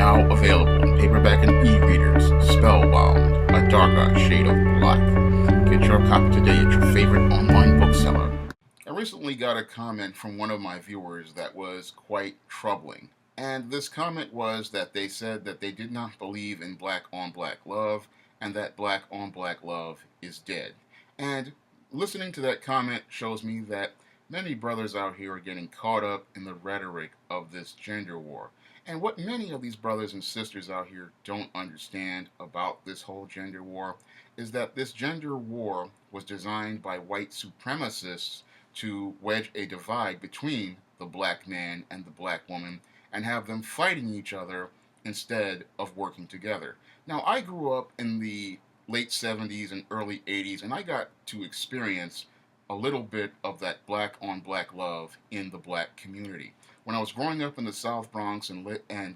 now available in paperback and e-readers. Spellbound, a darker shade of black. Get your copy today at your favorite online bookseller. I recently got a comment from one of my viewers that was quite troubling. And this comment was that they said that they did not believe in black on black love and that black on black love is dead. And listening to that comment shows me that many brothers out here are getting caught up in the rhetoric of this gender war. And what many of these brothers and sisters out here don't understand about this whole gender war is that this gender war was designed by white supremacists to wedge a divide between the black man and the black woman and have them fighting each other instead of working together. Now, I grew up in the late 70s and early 80s, and I got to experience a little bit of that black on black love in the black community. When I was growing up in the South Bronx and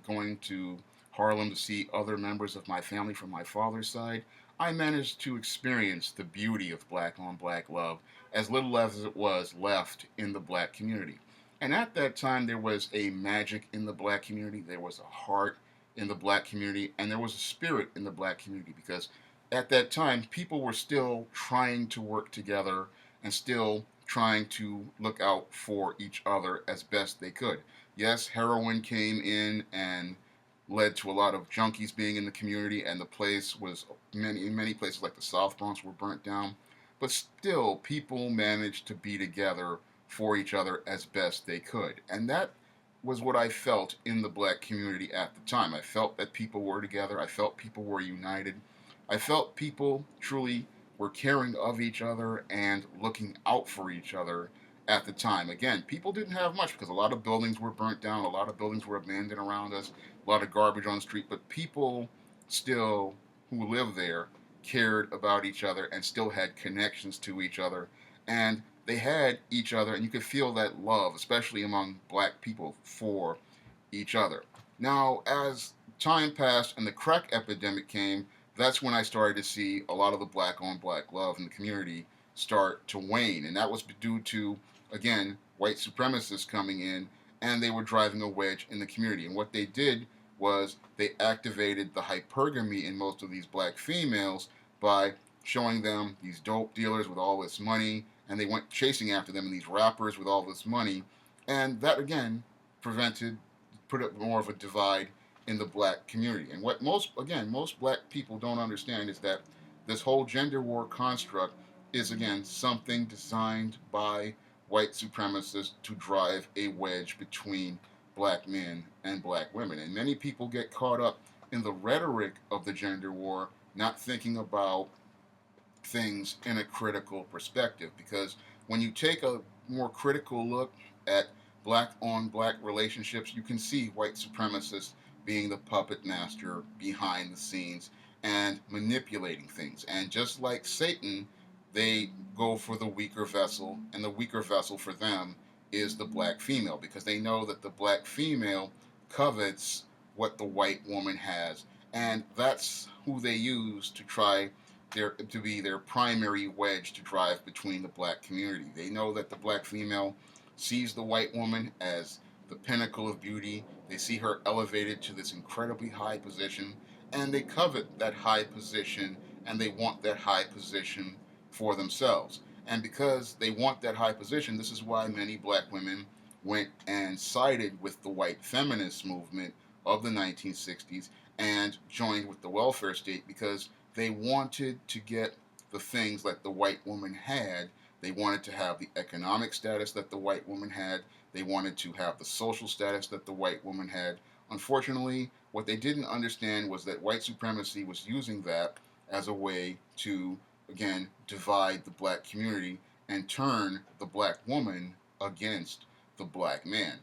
going to Harlem to see other members of my family from my father's side, I managed to experience the beauty of black on black love, as little as it was left in the black community. And at that time, there was a magic in the black community, there was a heart in the black community, and there was a spirit in the black community, because at that time, people were still trying to work together and still trying to look out for each other as best they could. Yes, heroin came in and led to a lot of junkies being in the community, and the place was in many places like the South Bronx were burnt down. But still, people managed to be together for each other as best they could. And that was what I felt in the black community at the time. I felt that people were together. I felt people were united. I felt people truly were caring of each other and looking out for each other at the time. Again, people didn't have much because a lot of buildings were burnt down, a lot of buildings were abandoned around us, a lot of garbage on the street, but people still who lived there cared about each other and still had connections to each other. And they had each other, and you could feel that love, especially among black people, for each other. Now, as time passed and the crack epidemic came, that's when I started to see a lot of the black on black love in the community start to wane. And that was due to, again, white supremacists coming in, and they were driving a wedge in the community. And what they did was they activated the hypergamy in most of these black females by showing them these dope dealers with all this money, and they went chasing after them, and these rappers with all this money. And that, again, put up more of a divide in the black community. And what most black people don't understand is that this whole gender war construct is, again, something designed by white supremacists to drive a wedge between black men and black women. And many people get caught up in the rhetoric of the gender war, not thinking about things in a critical perspective. Because when you take a more critical look at black on black relationships, you can see white supremacists being the puppet master behind the scenes and manipulating things. And just like Satan, they go for the weaker vessel, and the weaker vessel for them is the black female, because they know that the black female covets what the white woman has, and that's who they use to try to be their primary wedge to drive between the black community. They know that the black female sees the white woman as the pinnacle of beauty. They see her elevated to this incredibly high position, and they covet that high position, and they want that high position for themselves. And because they want that high position, this is why many black women went and sided with the white feminist movement of the 1960s and joined with the welfare state, because they wanted to get the things that the white woman had. They wanted to have the economic status that the white woman had. They wanted to have the social status that the white woman had. Unfortunately, what they didn't understand was that white supremacy was using that as a way to, again, divide the black community and turn the black woman against the black man.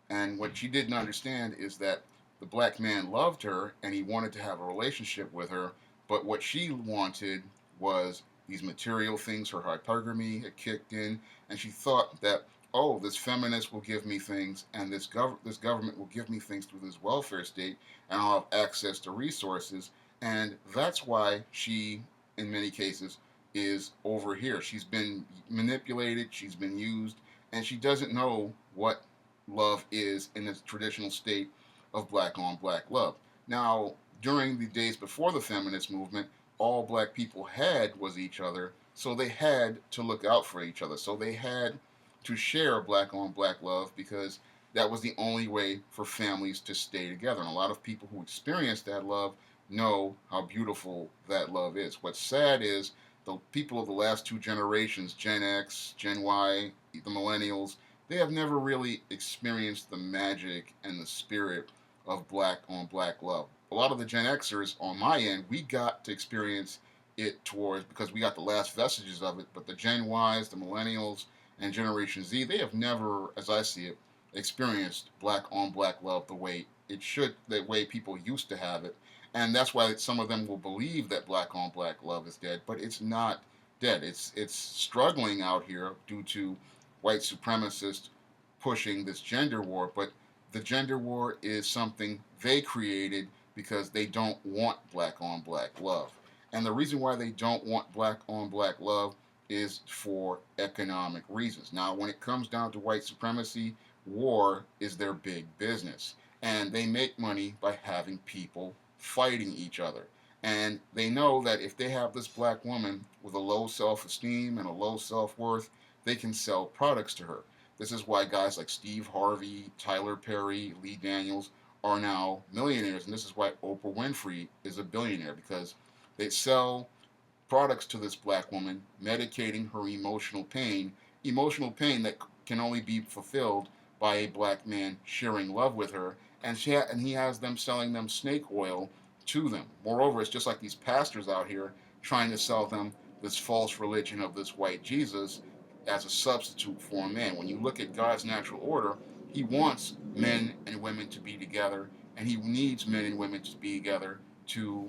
And what she didn't understand is that the black man loved her and he wanted to have a relationship with her, but what she wanted was these material things. Her hypergamy had kicked in, and she thought that, oh, this feminist will give me things, and this government will give me things through this welfare state, and I'll have access to resources. And that's why she, in many cases, is over here. She's been manipulated, she's been used, and she doesn't know what love is in the traditional state of black on black love. Now, during the days before the feminist movement, all black people had was each other, so they had to look out for each other. So they had to share black on black love because that was the only way for families to stay together. And a lot of people who experience that love know how beautiful that love is. What's sad is the people of the last two generations, Gen X, Gen Y, the millennials, they have never really experienced the magic and the spirit of black on black love. A lot of the Gen Xers on my end, we got to experience it towards because we got the last vestiges of it, but the Gen Ys, the millennials, and Generation Z, they have never, as I see it, experienced black on black love the way it should, the way people used to have it. And that's why some of them will believe that black on black love is dead, but it's not dead. It's struggling out here due to white supremacists pushing this gender war, but the gender war is something they created because they don't want black on black love. And the reason why they don't want black on black love is for economic reasons. Now, when it comes down to white supremacy, war is their big business. And they make money by having people fighting each other. And they know that if they have this black woman with a low self esteem and a low self worth, they can sell products to her. This is why guys like Steve Harvey, Tyler Perry, Lee Daniels are now millionaires. And this is why Oprah Winfrey is a billionaire because they sell products to this black woman, medicating her emotional pain that can only be fulfilled by a black man sharing love with her. And, and he has them selling them snake oil to them. Moreover, it's just like these pastors out here trying to sell them this false religion of this white Jesus as a substitute for a man. When you look at God's natural order, he wants men and women to be together, and he needs men and women to be together to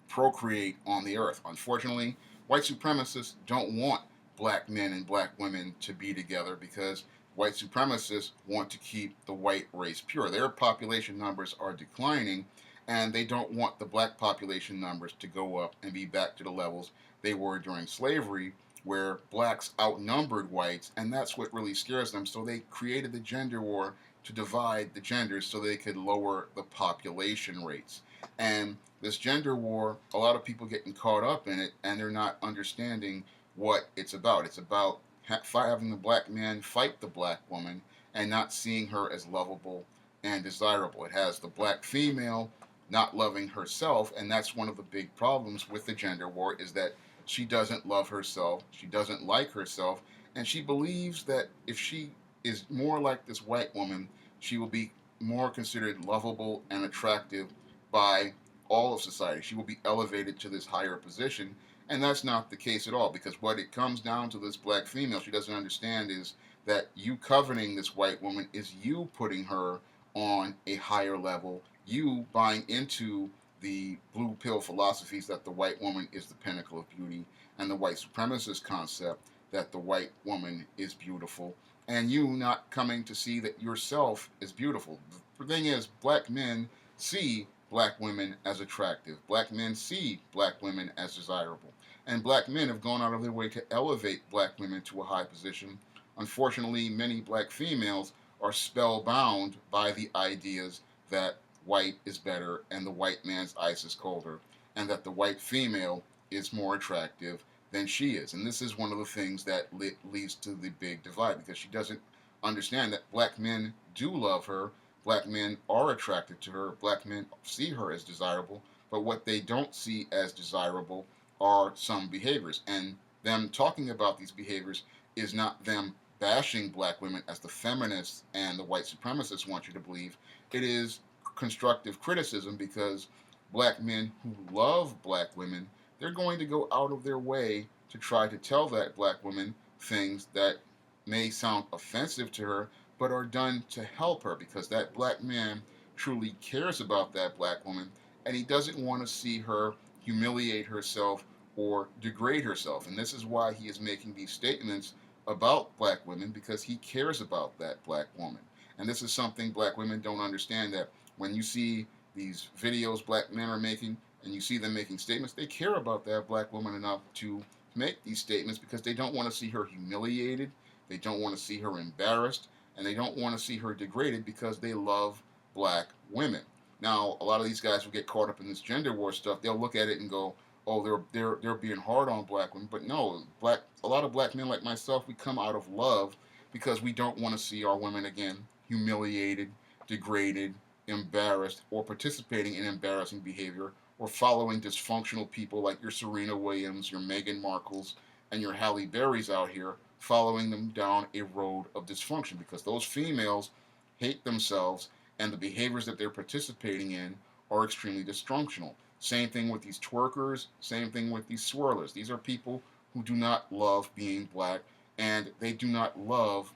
procreate on the earth. Unfortunately, white supremacists don't want black men and black women to be together because white supremacists want to keep the white race pure. Their population numbers are declining, and they don't want the black population numbers to go up and be back to the levels they were during slavery, where blacks outnumbered whites, and that's what really scares them. So they created the gender war to divide the genders so they could lower the population rates. And this gender war, a lot of people getting caught up in it, and they're not understanding what it's about. It's about having the black man fight the black woman and not seeing her as lovable and desirable. It has the black female not loving herself, and that's one of the big problems with the gender war is that she doesn't love herself, she doesn't like herself, and she believes that if she is more like this white woman, she will be more considered lovable and attractive by all of society. She will be elevated to this higher position, and that's not the case at all, because what it comes down to this black female, she doesn't understand is that you coveting this white woman is you putting her on a higher level, you buying into the blue pill philosophies that the white woman is the pinnacle of beauty, and the white supremacist concept that the white woman is beautiful, and you not coming to see that yourself is beautiful. The thing is, black men see black women as attractive. Black men see black women as desirable. And black men have gone out of their way to elevate black women to a high position. Unfortunately, many black females are spellbound by the ideas that white is better and the white man's ice is colder, and that the white female is more attractive than she is. And this is one of the things that leads to the big divide, because she doesn't understand that black men do love her, black men are attracted to her, black men see her as desirable, but what they don't see as desirable are some behaviors. And them talking about these behaviors is not them bashing black women as the feminists and the white supremacists want you to believe. It is constructive criticism, because black men who love black women, they're going to go out of their way to try to tell that black woman things that may sound offensive to her but are done to help her, because that black man truly cares about that black woman, and he doesn't want to see her humiliate herself or degrade herself. And this is why he is making these statements about black women, because he cares about that black woman. And this is something black women don't understand, that when you see these videos black men are making and you see them making statements, they care about that black woman enough to make these statements, because they don't want to see her humiliated, they don't want to see her embarrassed, and they don't want to see her degraded, because they love black women. Now, a lot of these guys who get caught up in this gender war stuff, they'll look at it and go, "Oh, they're being hard on black women." But no, a lot of black men like myself, we come out of love because we don't want to see our women again humiliated, degraded, embarrassed, or participating in embarrassing behavior, or following dysfunctional people like your Serena Williams, your Meghan Markles, and your Halle Berrys out here, following them down a road of dysfunction, because those females hate themselves and the behaviors that they're participating in are extremely dysfunctional. Same thing with these twerkers, same thing with these swirlers. These are people who do not love being black, and they do not love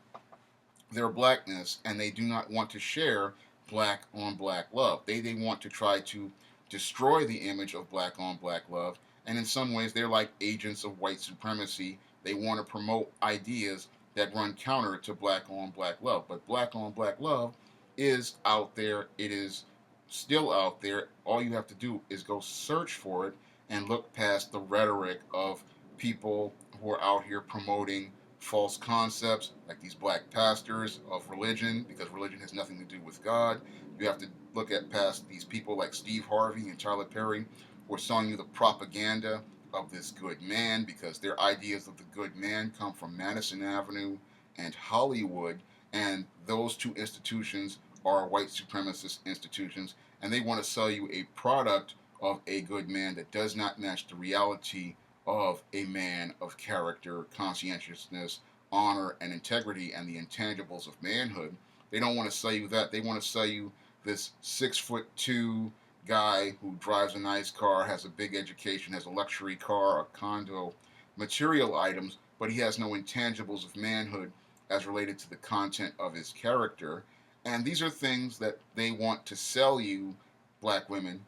their blackness, and they do not want to share black on black love. They want to try to destroy the image of black on black love, and in some ways they're like agents of white supremacy. They want to promote ideas that run counter to black on black love. But black on black love is out there. It is still out there. All you have to do is go search for it and look past the rhetoric of people who are out here promoting false concepts like these black pastors of religion, because religion has nothing to do with God. You have to look at past these people like Steve Harvey and Tyler Perry who are selling you the propaganda of this good man, because their ideas of the good man come from Madison Avenue and Hollywood, and those two institutions are white supremacist institutions, and they want to sell you a product of a good man that does not match the reality of a man of character, conscientiousness, honor, and integrity, and the intangibles of manhood. They don't want to sell you that. They want to sell you this 6'2" guy who drives a nice car, has a big education, has a luxury car, a condo, material items, but he has no intangibles of manhood as related to the content of his character. And these are things that they want to sell you, black women,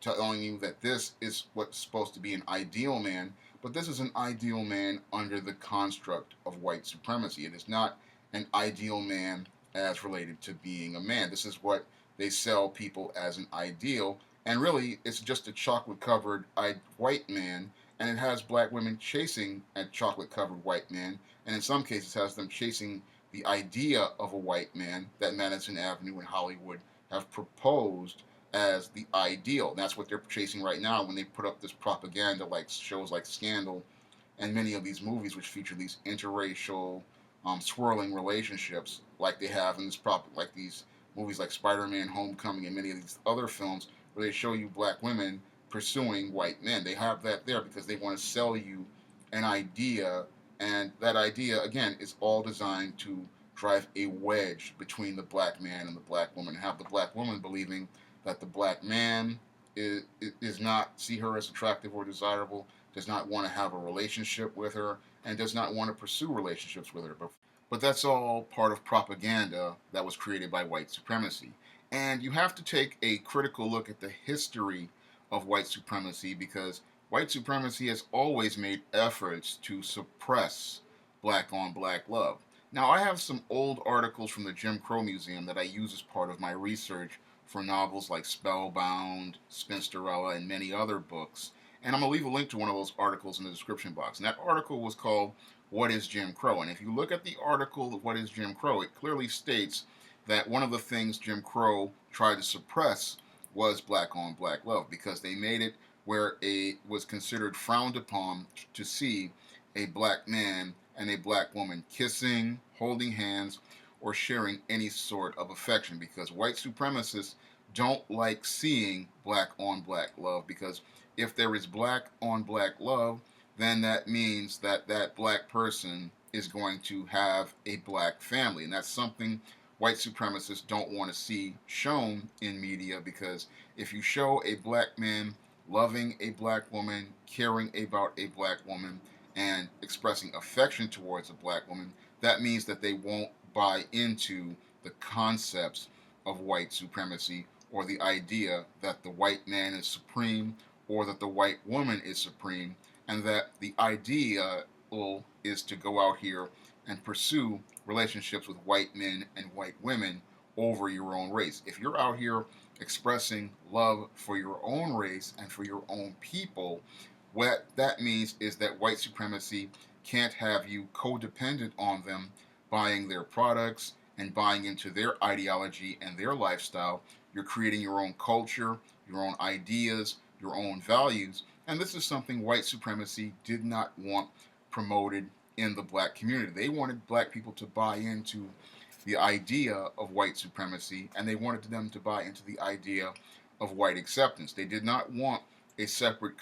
telling you that this is what's supposed to be an ideal man, but this is an ideal man under the construct of white supremacy. It is not an ideal man as related to being a man. This is what they sell people as an ideal, and really it's just a chocolate covered white man, and it has black women chasing a chocolate covered white man, and in some cases has them chasing the idea of a white man that Madison Avenue and Hollywood have proposed as the ideal. That's what they're chasing right now when they put up this propaganda like shows like Scandal and many of these movies which feature these interracial swirling relationships like they have in like these movies like Spider-Man Homecoming and many of these other films where they show you black women pursuing white men. They have that there because they want to sell you an idea, and that idea again is all designed to drive a wedge between the black man and the black woman, and have the black woman believing that the black man is not see her as attractive or desirable, does not want to have a relationship with her, and does not want to pursue relationships with her. But that's all part of propaganda that was created by white supremacy. And you have to take a critical look at the history of white supremacy, because white supremacy has always made efforts to suppress black on black love. Now, I have some old articles from the Jim Crow Museum that I use as part of my research for novels like Spellbound, Spinsterella, and many other books. And I'm going to leave a link to one of those articles in the description box. And that article was called What is Jim Crow? And if you look at the article of What is Jim Crow, it clearly states that one of the things Jim Crow tried to suppress was black on black love, because they made it where it was considered frowned upon to see a black man and a black woman kissing, holding hands, or sharing any sort of affection, because white supremacists don't like seeing black on black love, because if there is black on black love, then that means that that black person is going to have a black family, and that's something white supremacists don't want to see shown in media, because if you show a black man loving a black woman, caring about a black woman, and expressing affection towards a black woman, that means that they won't buy into the concepts of white supremacy, or the idea that the white man is supreme, or that the white woman is supreme, and that the ideal is to go out here and pursue relationships with white men and white women over your own race. If you're out here expressing love for your own race and for your own people, what that means is that white supremacy can't have you codependent on them, buying their products and buying into their ideology and their lifestyle, You're creating your own culture, your own ideas, your own values. And this is something white supremacy did not want promoted in the black community. They wanted black people to buy into the idea of white supremacy, and they wanted them to buy into the idea of white acceptance. They did not want a separate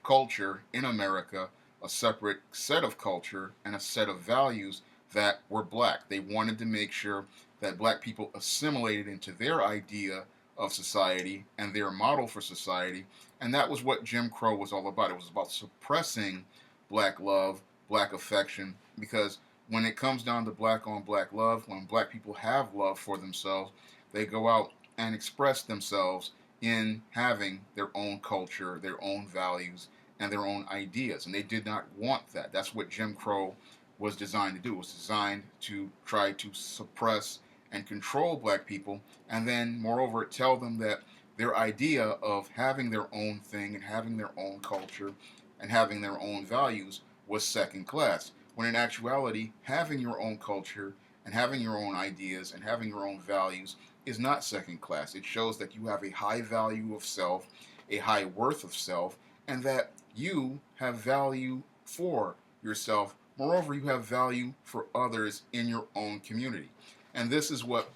culture in America, a separate set of culture, and a set of values that were black. They wanted to make sure that black people assimilated into their idea of society and their model for society. And that was what Jim Crow was all about. It was about suppressing black love, black affection, because when it comes down to black on black love, when black people have love for themselves, they go out and express themselves in having their own culture, their own values, and their own ideas. And they did not want that. That's what Jim Crow was designed to do. It was designed to try to suppress and control black people, and then, moreover, tell them that their idea of having their own thing and having their own culture and having their own values was second class. When in actuality, having your own culture and having your own ideas and having your own values is not second class. It shows that you have a high value of self, a high worth of self, and that you have value for yourself. Moreover, you have value for others in your own community. And this is what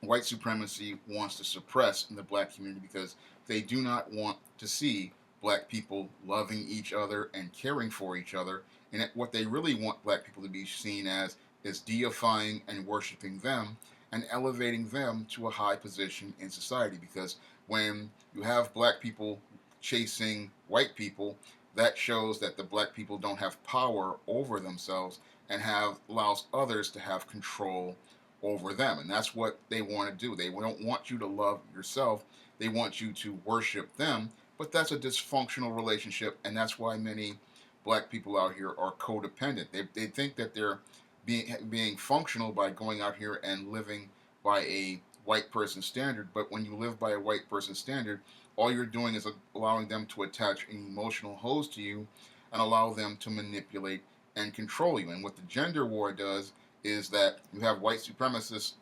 white supremacy wants to suppress in the black community, because they do not want to see black people loving each other and caring for each other. And what they really want black people to be seen as is deifying and worshiping them and elevating them to a high position in society. Because when you have black people chasing white people, that shows that the black people don't have power over themselves and allows others to have control over them. And that's what they want to do. They don't want you to love yourself. They want you to worship them. But that's a dysfunctional relationship, and that's why many black people out here are codependent. They think that they're being functional by going out here and living by a white person standard. But when you live by a white person standard, all you're doing is allowing them to attach an emotional hose to you and allow them to manipulate and control you. And what the gender war does is that you have white supremacists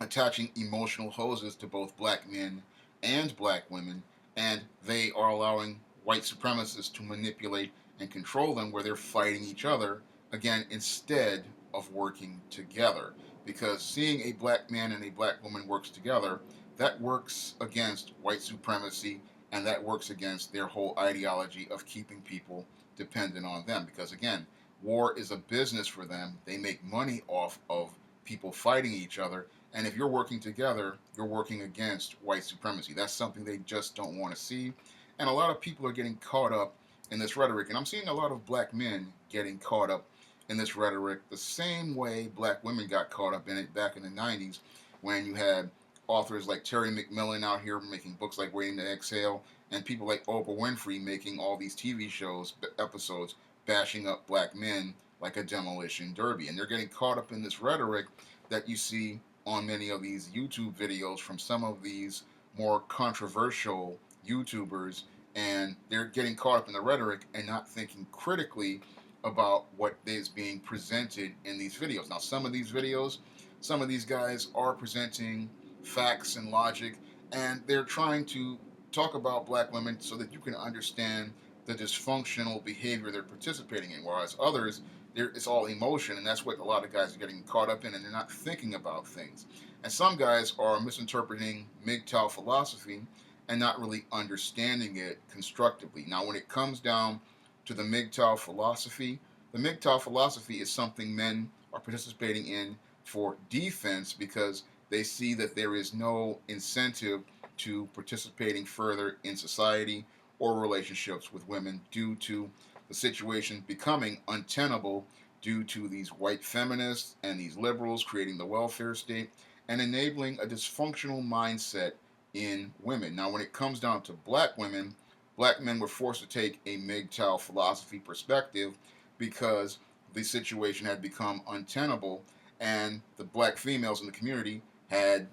attaching emotional hoses to both black men and black women, and they are allowing white supremacists to manipulate and control them, where they're fighting each other, again, instead of working together. Because seeing a black man and a black woman works together, that works against white supremacy, and that works against their whole ideology of keeping people dependent on them. Because again, war is a business for them. They make money off of people fighting each other. And if you're working together, you're working against white supremacy. That's something they just don't want to see. And a lot of people are getting caught up in this rhetoric. And I'm seeing a lot of black men getting caught up in this rhetoric the same way black women got caught up in it back in the 90s, when you had authors like Terry McMillan out here making books like Waiting to Exhale, and people like Oprah Winfrey making all these TV shows, episodes, bashing up black men like a demolition derby. And they're getting caught up in this rhetoric that you see on many of these YouTube videos from some of these more controversial YouTubers, and they're getting caught up in the rhetoric and not thinking critically about what is being presented in these videos. Now, some of these videos, some of these guys are presenting facts and logic, and they're trying to talk about black women so that you can understand the dysfunctional behavior they're participating in, whereas others, it's all emotion, and that's what a lot of guys are getting caught up in, and they're not thinking about things. And some guys are misinterpreting MGTOW philosophy and not really understanding it constructively. Now, when it comes down to the MGTOW philosophy, the MGTOW philosophy is something men are participating in for defense, because they see that there is no incentive to participating further in society or relationships with women, due to the situation becoming untenable due to these white feminists and these liberals creating the welfare state and enabling a dysfunctional mindset in women. Now, when it comes down to black women, black men were forced to take a MGTOW philosophy perspective because the situation had become untenable, and the black females in the community had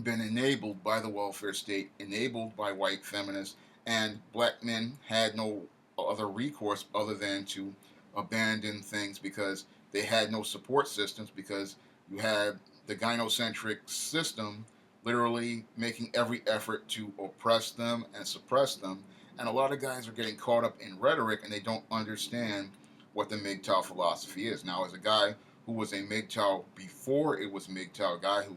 been enabled by the welfare state, enabled by white feminists, and black men had no other recourse other than to abandon things, because they had no support systems, because you had the gynocentric system literally making every effort to oppress them and suppress them. And a lot of guys are getting caught up in rhetoric and they don't understand what the MGTOW philosophy is. Now, as a guy who was a MGTOW before it was MGTOW, a guy who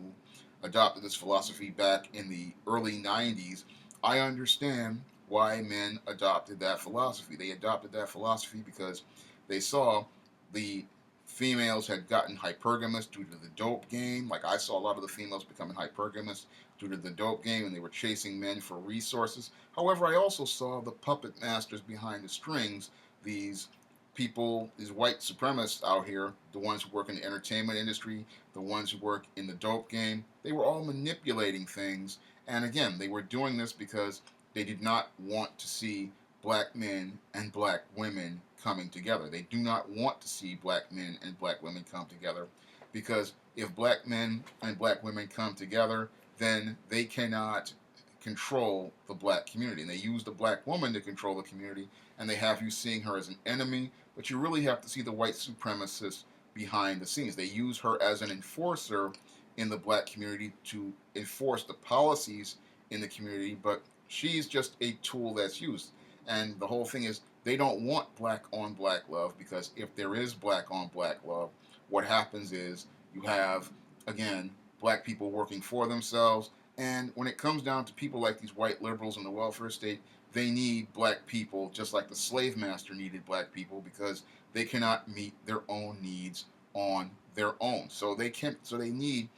adopted this philosophy back in the early 90s, I understand why men adopted that philosophy. They adopted that philosophy because they saw the females had gotten hypergamous due to the dope game. Like I saw a lot of the females becoming hypergamous due to the dope game, and they were chasing men for resources. However, I also saw the puppet masters behind the strings, these people, these white supremacists out here, the ones who work in the entertainment industry, the ones who work in the dope game. They were all manipulating things, and again, they were doing this because they did not want to see black men and black women coming together. They do not want to see black men and black women come together because if black men and black women come together, then they cannot control the black community. And they use the black woman to control the community, and they have you seeing her as an enemy, but you really have to see the white supremacists behind the scenes. They use her as an enforcer in the black community to enforce the policies in the community, but she's just a tool that's used. And the whole thing is they don't want black on black love because if there is black on black love, what happens is you have, again, black people working for themselves. And when it comes down to people like these white liberals in the welfare state, they need black people just like the slave master needed black people because they cannot meet their own needs on their own. So they need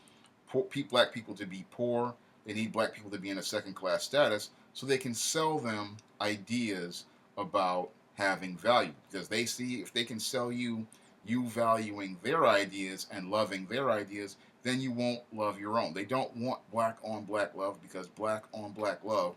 black people to be poor. They need black people to be in a second class status so they can sell them ideas about having value because they see if they can sell you valuing their ideas and loving their ideas, then you won't love your own. They don't want black on black love because black on black love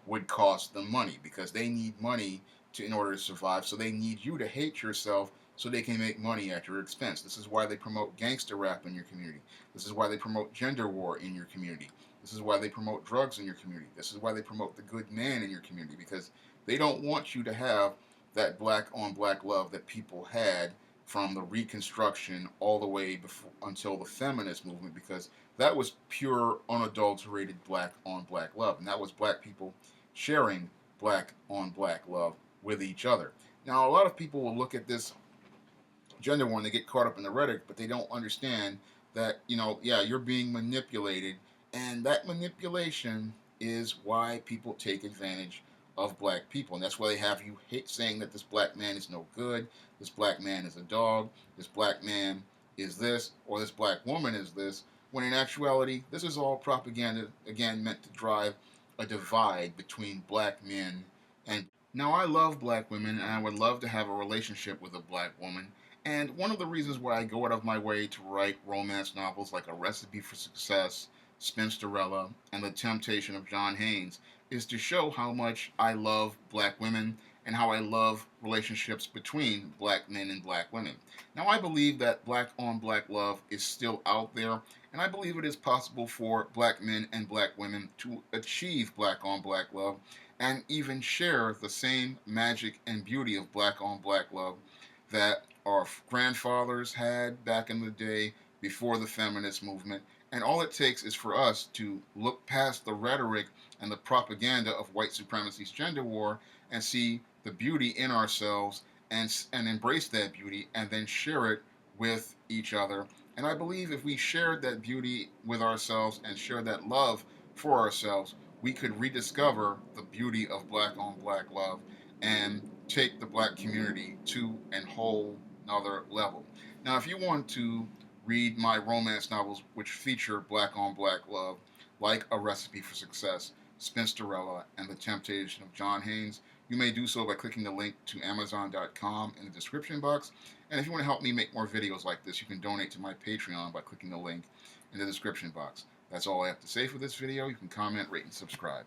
would cost them money because they need money in order to survive. So they need you to hate yourself so they can make money at your expense. This is why they promote gangster rap in your community. This is why they promote gender war in your community. This is why they promote drugs in your community. This is why they promote the good man in your community because they don't want you to have that black on black love that people had from the Reconstruction all the way until the feminist movement because that was pure, unadulterated black on black love. And that was black people sharing black on black love with each other. Now, a lot of people will look at this gender war and they get caught up in the rhetoric, but they don't understand that, yeah, you're being manipulated. And that manipulation is why people take advantage of black people. And that's why they have you saying that this black man is no good, this black man is a dog, this black man is this, or this black woman is this, when in actuality, this is all propaganda, again, meant to drive a divide between black men and. Now, I love black women, and I would love to have a relationship with a black woman. And one of the reasons why I go out of my way to write romance novels like A Recipe for Success, Spinsterella, and The Temptation of John Haynes is to show how much I love black women and how I love relationships between black men and black women. Now, I believe that black on black love is still out there, and I believe it is possible for black men and black women to achieve black on black love and even share the same magic and beauty of black on black love that our grandfathers had back in the day before the feminist movement. And all it takes is for us to look past the rhetoric and the propaganda of white supremacy's gender war and see the beauty in ourselves and embrace that beauty and then share it with each other. And I believe if we shared that beauty with ourselves and shared that love for ourselves, we could rediscover the beauty of black on black love and take the black community to a whole another level. Now, if you want to read my romance novels which feature black on black love, like A Recipe for Success, Spinsterella, and The Temptation of John Haynes, you may do so by clicking the link to Amazon.com in the description box. And if you want to help me make more videos like this, you can donate to my Patreon by clicking the link in the description box. That's all I have to say for this video. You can comment, rate, and subscribe.